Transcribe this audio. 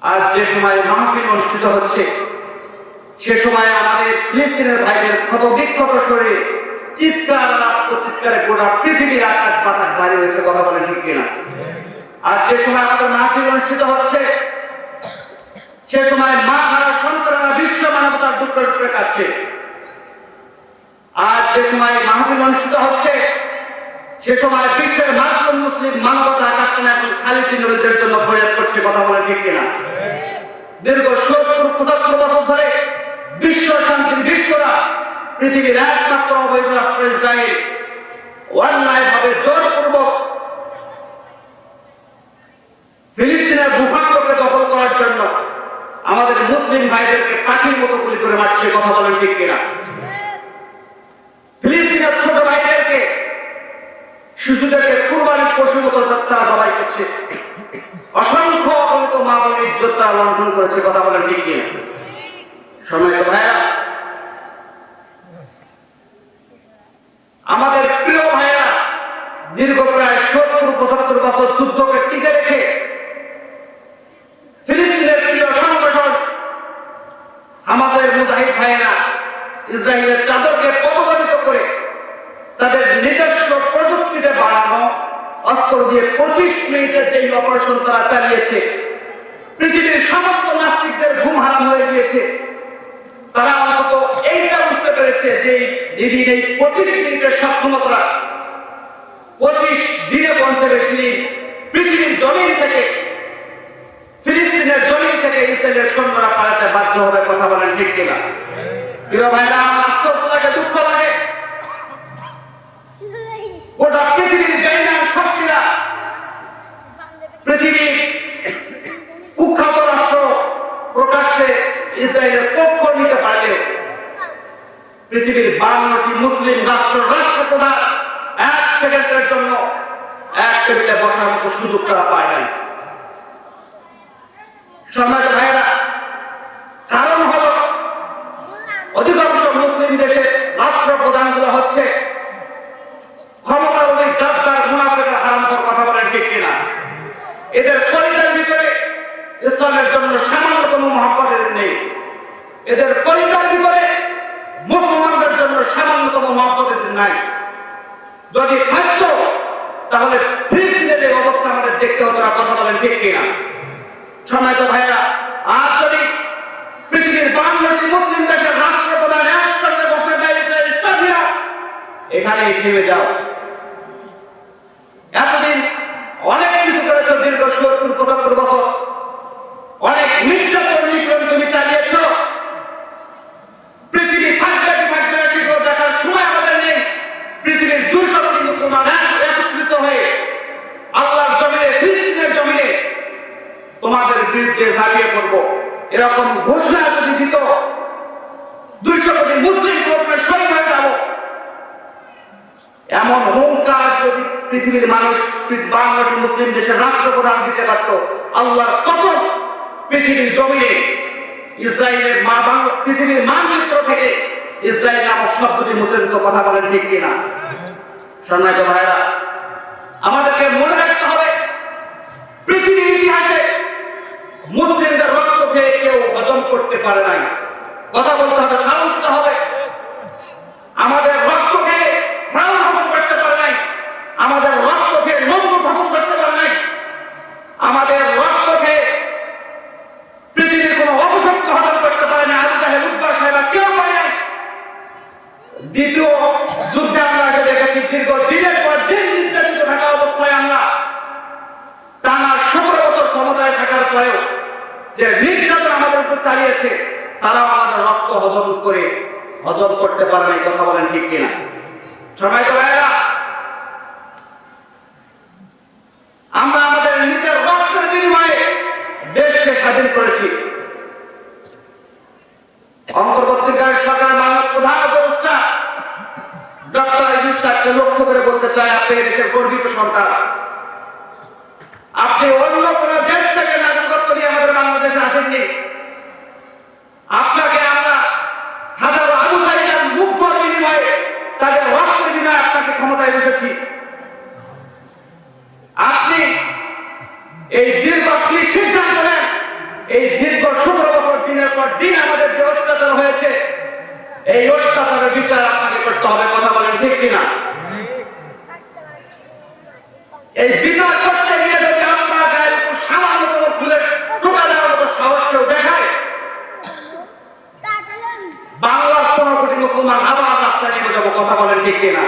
আর যে সময় মাহফিল অনুষ্ঠিত হচ্ছে সে সময় আমাদের ফিলিস্তিনের ভাইদের ক্ষত বিক্ষত শরীরে চিৎকার আত্মচিৎকারে গোটা পৃথিবীর আকাশ বাতাস ভারী হয়েছে, কথা বলে ঠিক কিনা? আর যে সময় আমাদের মাহফিল অনুষ্ঠিত হচ্ছে সে সময় মা হারা সন্তানরা বিশ্ব মানবতার টুকরো টুকরো কাছে। আর যে সময় মাহফিল অনুষ্ঠিত হচ্ছে সে সময় বিশ্বের মাসুম মুসলিম মানবতা আকাশ এখন খালিদ বিন ওলীদের জন্য ফরিয়াদ করছে, কথা বলে ঠিক কিনা? দীর্ঘ ৭০-৭৫ বছর ধরে বিশ্ব শান্তির বিশ্বরা পৃথিবীর একমাত্র অবৈধ রাষ্ট্র ইসরায়েল অন্যায়ভাবে জোরপূর্বক ফিলিস্তিনের ভূখণ্ডকে দখল করার জন্য আমাদের মুসলিম ভাইদেরকে পাখির মতো গুলি করে মারছে, কথা বলেন ঠিক কিনা? ফিলিস্তিনের ছোট ভাইদেরকে শিশুদেরকে কুরবানির পশুর মতো তারা জবাই করছে, অসংখ্য অগণিত মা বোনের ইজ্জত তারা লঙ্ঘন করেছে, কথা বলেন ঠিক কিনা? সম্মানিত ভাইয়া, আমাদের প্রিয় ভাইয়া দীর্ঘ প্রায় ৭০-৭৫ বছর যুদ্ধকে টিকে রেখে ফিলিস্তিনের প্রিয় সংগঠন আমাদের মুজাহিদ ভাইয়েরা ইসরায়েলের চাদরকে পদদলিত করে তাদের নিজস্ব প্রযুক্তিতে বাড়ানো অস্ত্র দিয়ে ২৫ মিনিটের যে অপারেশন তারা চালিয়েছে, পৃথিবীর সমস্ত নাস্তিকদের ঘুম হারাম হয়ে গিয়েছে। তারা অন্তত এইটা বুঝতে পেরেছে যে যেদিন এই ২৫ মিনিটের সক্ষমতা ২৫ দিনে পৌঁছে বেশি পৃথিবীর জমিন থেকে ফিলিস্তিনের জমিন থেকে ইসরায়েলের সৈন্যরা পালাতে বাধ্য হবে, কথা বলেন ঠিক কিনা? প্রিয় ভাইরা, আমার আফসোস লাগে, দুঃখ লাগে, গোটা পৃথিবীর বেইমান শক্তিরা পৃথিবীর কুখ্যাত রাষ্ট্র প্রকাশ্যে ইসরায়েলের পক্ষ নিতে পারলে পৃথিবীর ৫২টি মুসলিম রাষ্ট্রপ্রধান ১ সেকেন্ডের জন্য এক টেবিলে বসার মতো সুযোগ তারা পায় নাই। সম্মানিত ভাইয়েরা, কারণ হল অধিকাংশ মুসলিম দেশের রাষ্ট্রপ্রধানগুলো হচ্ছে ক্ষমতার অধিক গাদ্দার মুনাফিকের হারামখোর, কথা বলেন ঠিক কিনা? এদের পরিচয়ের ভিতরে ইসলামের জন্য সামান্যতম মহব্বতের নেই, এদের পরিচয়ের ভিতরে মুসলমানদের জন্য সামান্যতম মহব্বতের নাই। যদি থাকতো তাহলে ফিলিস্তিনের এই অবস্থা আমাদের দেখতে হতো না, কথা বলেন ঠিক কিনা? সম্মানিত ভাইয়েরা, আজ যদি পৃথিবীর ৫২টি মুসলিম দেশের রাষ্ট্রপ্রধান একসঙ্গে বসে দেয় এখানে থেমে যাও। এতদিন অনেক কিছু করেছ, দীর্ঘ ৭০-৭৫ বছর অনেক নির্যাতন নিপীড়ন তুমি চালিয়েছ। পৃথিবী থাকবে কি থাকবে না সেগুলো দেখার সময় আমাদের নেই। পৃথিবীর ২০০ কোটি মুসলমান একত্রিত হয়ে আল্লাহর জমিনে, ফিলিস্তিনের জমিনে তোমাদের বিরুদ্ধে ঝাঁপিয়ে পড়বো এরকম ঘোষণা যদি দিত, ২০০ কোটি মুসলিম প্রথমে শহীদ হয়ে যাব, এমন হুঙ্কার যদি পৃথিবীর মানুষ ৫২টি মুসলিম দেশের রাষ্ট্রপ্রধান দিতে পারত, আল্লাহর কসম পৃথিবীর জমিনে ইসরায়েলের পৃথিবীর মানচিত্র থেকে ইসরায়েল নামক শব্দটি মুছে দিত, কথা বলেন ঠিক কিনা? সম্মানিত ভাইরা, আমাদেরকে মনে রাখতে হবে পৃথিবীর ইতিহাসে মুসলিমদের রক্ত খেয়ে কেউ হজম করতে পারে নাই, কথা বলতে হবে, সাহস দিতে হবে। আমাদের রক্ত খেয়ে প্রাণ হজম করতে পারে নাই, আমাদের রক্ত খেয়ে নমরুদ হজম করতে পারে নাই, আমাদের রক্ত খেয়ে পৃথিবীর কোন অপশক্তি হজম করতে পারে না, আবু জাহেল, উতবা, সাইবা কেউ পারে নাই। দ্বিতীয় যুদ্ধে আমরা দেখেছি দীর্ঘ দিনের পর দিন নির্যাতিত থাকা অবস্থায় আমরা টানা ১৭ বছর ক্ষমতায় থাকার পরেও যে নির্যাতন আমাদের উপর চালিয়েছে তারাও আমাদের রক্ত হজম করতে পারে নাই, কথা বলেন ঠিক কিনা? সম্মানিত ভাইয়েরা, আমরা আমাদের নিজের রক্তের বিনিময়ে দেশকে স্বাধীন করেছি। অন্তর্বর্তীকালীন সরকারের মাননীয় প্রধান উপদেষ্টা ডক্টর ইউনূস স্যারকে লক্ষ্য করে বলতে চাই, আপনি দেশের গর্বিত সন্তান, আপনি অন্য কোন দেশ থেকে নাগরিকত্ব নিয়ে আমাদের বাংলাদেশে আসেননি। আপনাকে আমরা হাজারো আবু সাঈদের মুগ্ধ বিনিময়ে, তাদের রক্তের বিনিময়ে আপনাকে ক্ষমতায় বসেছি। আপনি এই দীর্ঘ সিদ্ধান্ত নেন, এই দিন আমাদের যে অত্যাচার হয়েছে, এই অত্যাচারের বিচার আপনাকে করতে হবে। কথা বলেন ঠিক কিনা? এই বিচার করতে গিয়ে যদি আমরা গায়ের উপর সামান্য কোনো ফুলের টোকা দেওয়ার মতো সাহস কেউ দেখায়, বাংলার 15 কোটি মুসলমান আবার রাস্তায় নেমে যাবো। কথা বলেন ঠিক কিনা?